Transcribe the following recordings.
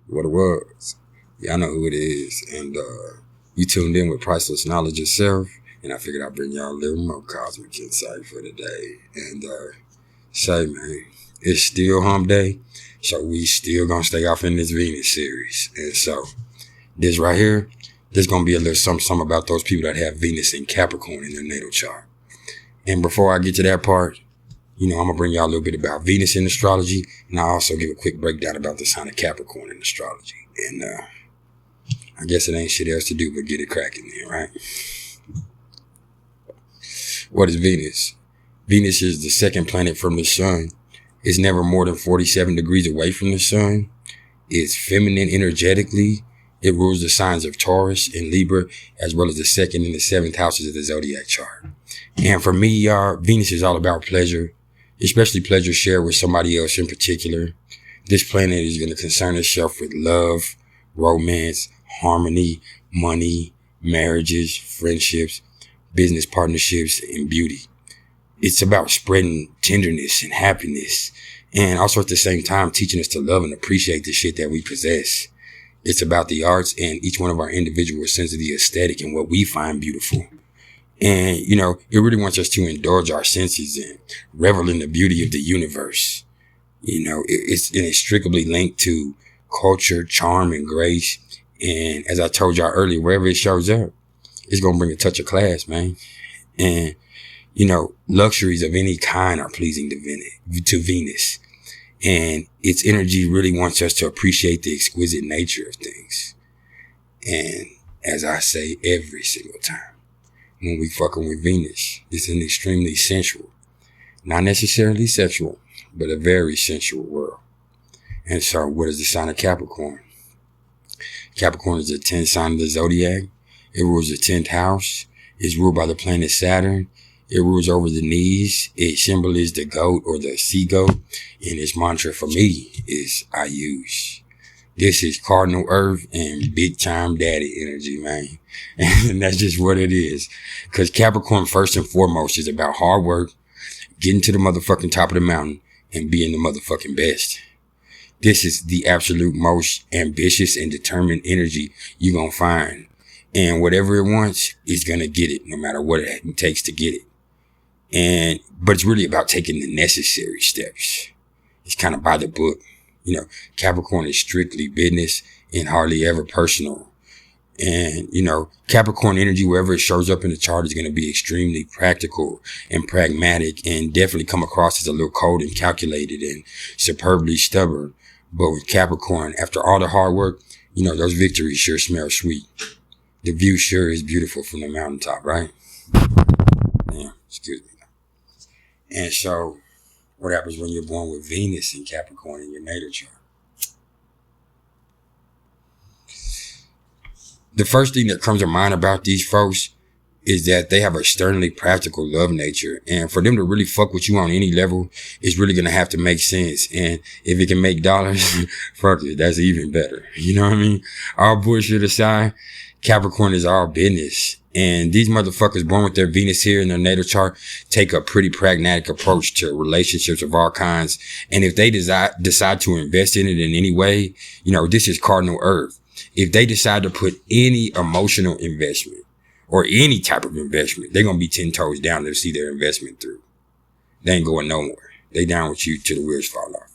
What it was. Yeah, I know who it is. And you tuned in with Priceless Knowledge Yourself. And I figured I'd bring y'all a little more cosmic insight for today. And say, man, it's still hump day. So we still gonna stay off in this Venus series. And so this right here, there's gonna be a little something about those people that have Venus in Capricorn in their natal chart. And before I get to that part, I'm gonna bring y'all a little bit about Venus in astrology, and I'll also give a quick breakdown about the sign of Capricorn in astrology. And I guess it ain't shit else to do but get it cracking then, right? What is Venus? Venus is the second planet from the sun. It's never more than 47 degrees away from the sun. It's feminine energetically. It rules the signs of Taurus and Libra, as well as the second and the seventh houses of the zodiac chart. And for me, y'all, Venus is all about pleasure, especially pleasure shared with somebody else in particular. This planet is going to concern itself with love, romance, harmony, money, marriages, friendships, business partnerships, and beauty. It's about spreading tenderness and happiness, and also at the same time teaching us to love and appreciate the shit that we possess. It's about the arts and each one of our individual sense of the aesthetic and what we find beautiful. And, it really wants us to indulge our senses and revel in the beauty of the universe. It's inextricably linked to culture, charm, and grace. And as I told y'all earlier, wherever it shows up, it's going to bring a touch of class, man. And, luxuries of any kind are pleasing to Venus. And its energy really wants us to appreciate the exquisite nature of things. And as I say every single time, when we fucking with Venus, it's an extremely sensual, not necessarily sexual, but a very sensual world. And so what is the sign of Capricorn? Capricorn is the 10th sign of the zodiac. It rules the 10th house. It's ruled by the planet Saturn. It rules over the knees. Its symbol is the goat or the sea goat. And its mantra for me is I use. This is cardinal earth and big time daddy energy, man. And that's just what it is. Because Capricorn, first and foremost, is about hard work, getting to the motherfucking top of the mountain, and being the motherfucking best. This is the absolute most ambitious and determined energy you're going to find. And whatever it wants, it's going to get it, no matter what it takes to get it. But it's really about taking the necessary steps. It's kind of by the book. Capricorn is strictly business and hardly ever personal. And, Capricorn energy, wherever it shows up in the chart, is going to be extremely practical and pragmatic and definitely come across as a little cold and calculated and superbly stubborn. But with Capricorn, after all the hard work, those victories sure smell sweet. The view sure is beautiful from the mountaintop, right? Yeah, excuse me. And so, what happens when you're born with Venus in Capricorn in your natal chart? The first thing that comes to mind about these folks is that they have a sternly practical love nature. And for them to really fuck with you on any level, it's really going to have to make sense. And if it can make dollars, fuck it, that's even better. You know what I mean? All bullshit aside, Capricorn is all business. And these motherfuckers born with their Venus here in their natal chart take a pretty pragmatic approach to relationships of all kinds. And if they decide to invest in it in any way, this is cardinal earth. If they decide to put any emotional investment or any type of investment, they're going to be 10 toes down to see their investment through. They ain't going nowhere. They down with you till the wheels fall off.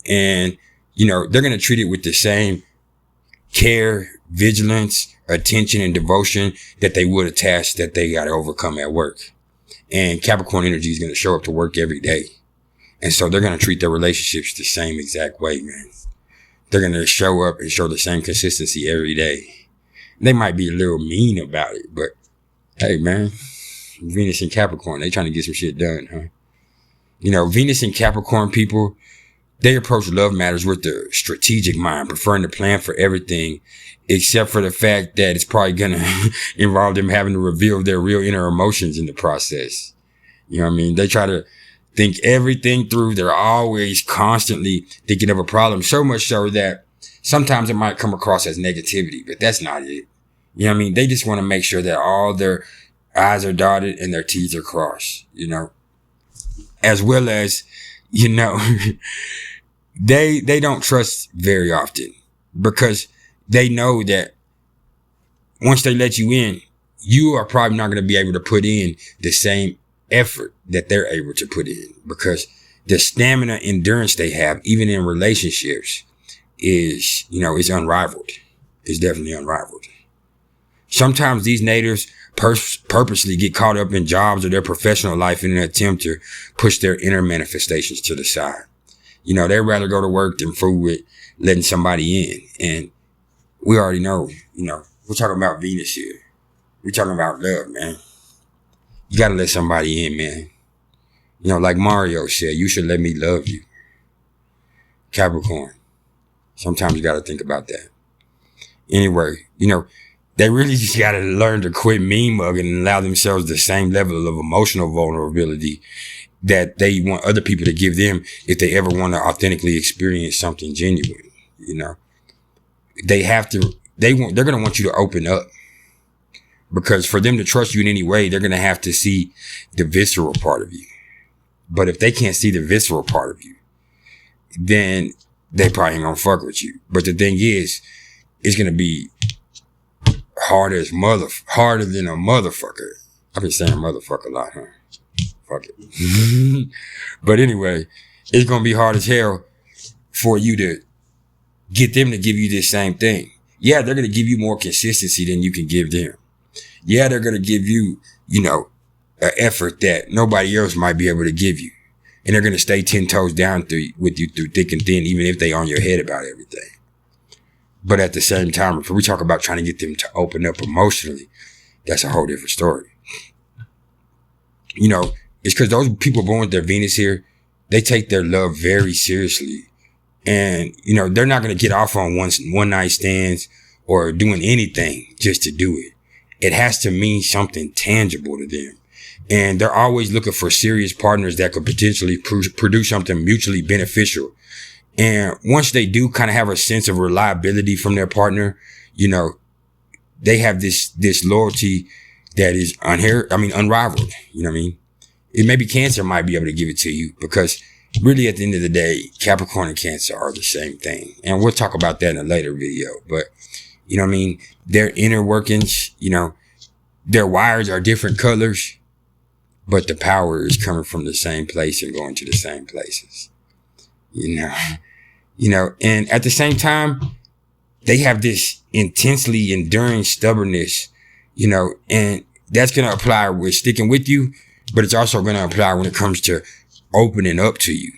And, they're going to treat it with the same care, vigilance, attention, and devotion that they would a task that they got to overcome at work. And Capricorn energy is going to show up to work every day. And so they're going to treat their relationships the same exact way, man. They're going to show up and show the same consistency every day. They might be a little mean about it, but hey, man, Venus and Capricorn, they trying to get some shit done, huh? Venus and Capricorn people, they approach love matters with the strategic mind, preferring to plan for everything, except for the fact that it's probably going to involve them having to reveal their real inner emotions in the process. You know what I mean? They try to think everything through. They're always constantly thinking of a problem, so much so that sometimes it might come across as negativity, but that's not it. You know what I mean? They just want to make sure that all their I's are dotted and their T's are crossed, as well as, they don't trust very often because they know that once they let you in, you are probably not going to be able to put in the same effort that they're able to put in, because the stamina, endurance they have, even in relationships, is, is unrivaled. It's definitely unrivaled. Sometimes these natives purposely get caught up in jobs or their professional life in an attempt to push their inner manifestations to the side. They'd rather go to work than fool with letting somebody in. And we already know, we're talking about Venus here. We're talking about love, man. You gotta let somebody in, man. Like Mario said, you should let me love you. Capricorn. Sometimes you gotta think about that. Anyway, they really just gotta learn to quit mean mugging and allow themselves the same level of emotional vulnerability that they want other people to give them if they ever want to authentically experience something genuine. They're gonna want you to open up. Because for them to trust you in any way, they're going to have to see the visceral part of you. But if they can't see the visceral part of you, then they probably ain't going to fuck with you. But the thing is, it's going to be harder than a motherfucker. I've been saying motherfucker a lot, huh? Fuck it. But anyway, it's going to be hard as hell for you to get them to give you this same thing. Yeah, they're going to give you more consistency than you can give them. Yeah, they're going to give you, an effort that nobody else might be able to give you. And they're going to stay 10 toes down with you through thick and thin, even if they on your head about everything. But at the same time, if we talk about trying to get them to open up emotionally, that's a whole different story. It's because those people born with their Venus here, they take their love very seriously. And, they're not going to get off on one night stands or doing anything just to do it. It has to mean something tangible to them. And they're always looking for serious partners that could potentially produce something mutually beneficial. And once they do kind of have a sense of reliability from their partner, they have this loyalty that is unrivaled. It maybe Cancer might be able to give it to you, because really at the end of the day, Capricorn and Cancer are the same thing. And we'll talk about that in a later video. But their inner workings, their wires are different colors, but the power is coming from the same place and going to the same places. And at the same time, they have this intensely enduring stubbornness, and that's going to apply with sticking with you, but it's also going to apply when it comes to opening up to you.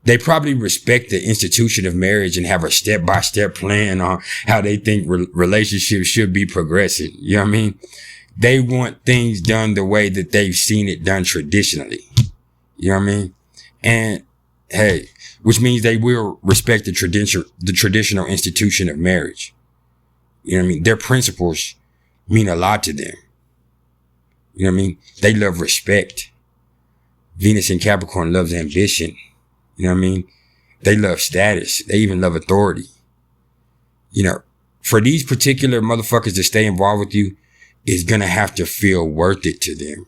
They probably respect the institution of marriage and have a step-by-step plan on how they think relationships should be progressing. They want things done the way that they've seen it done traditionally. And hey, which means they will respect the traditional institution of marriage. Their principles mean a lot to them. They love respect. Venus in Capricorn loves ambition. They love status. They even love authority. For these particular motherfuckers to stay involved with you, is going to have to feel worth it to them.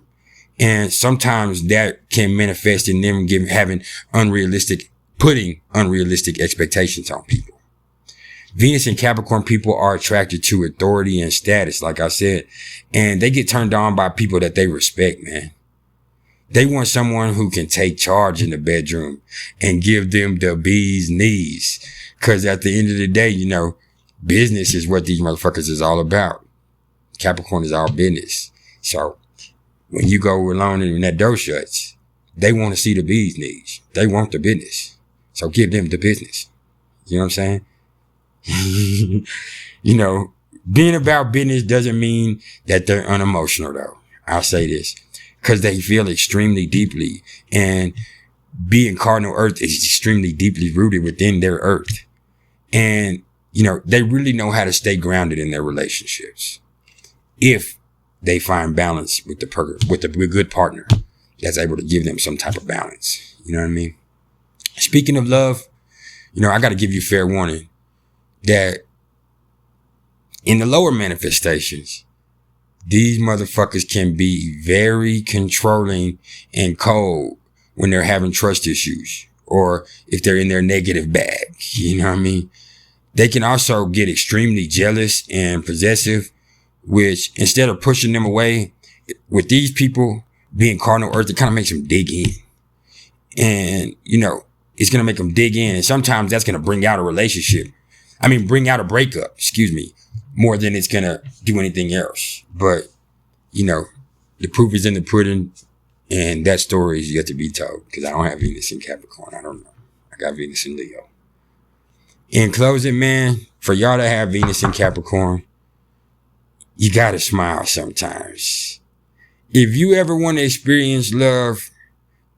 And sometimes that can manifest in them putting unrealistic expectations on people. Venus and Capricorn people are attracted to authority and status, like I said, and they get turned on by people that they respect, man. They want someone who can take charge in the bedroom and give them the bee's knees. Cause at the end of the day, business is what these motherfuckers is all about. Capricorn is all business. So when you go alone and that door shuts, they want to see the bee's knees. They want the business. So give them the business. You know what I'm saying? Being about business doesn't mean that they're unemotional though. I'll say this. Because they feel extremely deeply, and being cardinal earth is extremely deeply rooted within their earth. And, they really know how to stay grounded in their relationships if they find balance with the good partner that's able to give them some type of balance. You know what I mean? Speaking of love, I got to give you fair warning that in the lower manifestations, these motherfuckers can be very controlling and cold when they're having trust issues or if they're in their negative bag. You know what I mean? They can also get extremely jealous and possessive, which instead of pushing them away, with these people being cardinal earth, it kind of makes them dig in. And, you know, it's going to make them dig in. And sometimes that's going to bring out a relationship. Bring out a breakup, more than it's going to do anything else. But, you know, the proof is in the pudding, and that story is yet to be told, because I don't have Venus in Capricorn. I don't know. I got Venus in Leo. In closing, man, for y'all to have Venus in Capricorn, you got to smile sometimes. If you ever want to experience love,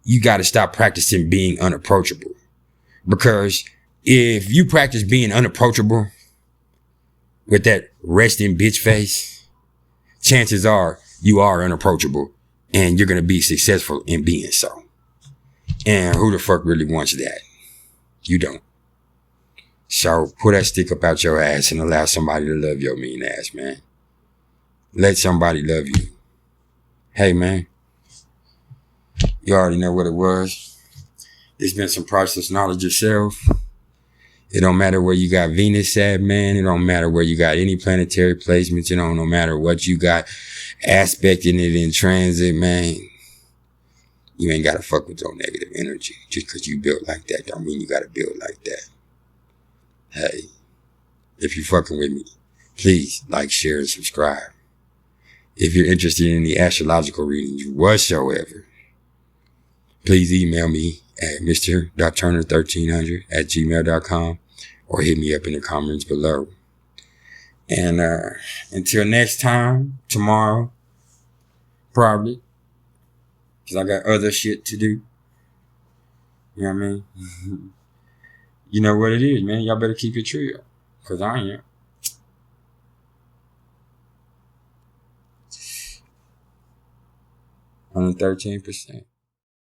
you got to stop practicing being unapproachable. Because if you practice being unapproachable with that resting bitch face, chances are you are unapproachable and you're going to be successful in being so. And who the fuck really wants that? You don't. So pull that stick up out your ass and allow somebody to love your mean ass, man. Let somebody love you. Hey, man. You already know what it was. It's been some priceless knowledge yourself. It don't matter where you got Venus at, man. It don't matter where you got any planetary placements. It don't no matter what you got aspecting it in transit, man. You ain't got to fuck with your negative energy. Just because you built like that don't mean you got to build like that. Hey, if you fucking with me, please like, share, and subscribe. If you're interested in the astrological readings whatsoever, please email me at mr.turner1300@gmail.com or hit me up in the comments below. And until next time, tomorrow, probably, because I got other shit to do. You know what I mean? You know what it is, man. Y'all better keep it real, because I am. On 13%.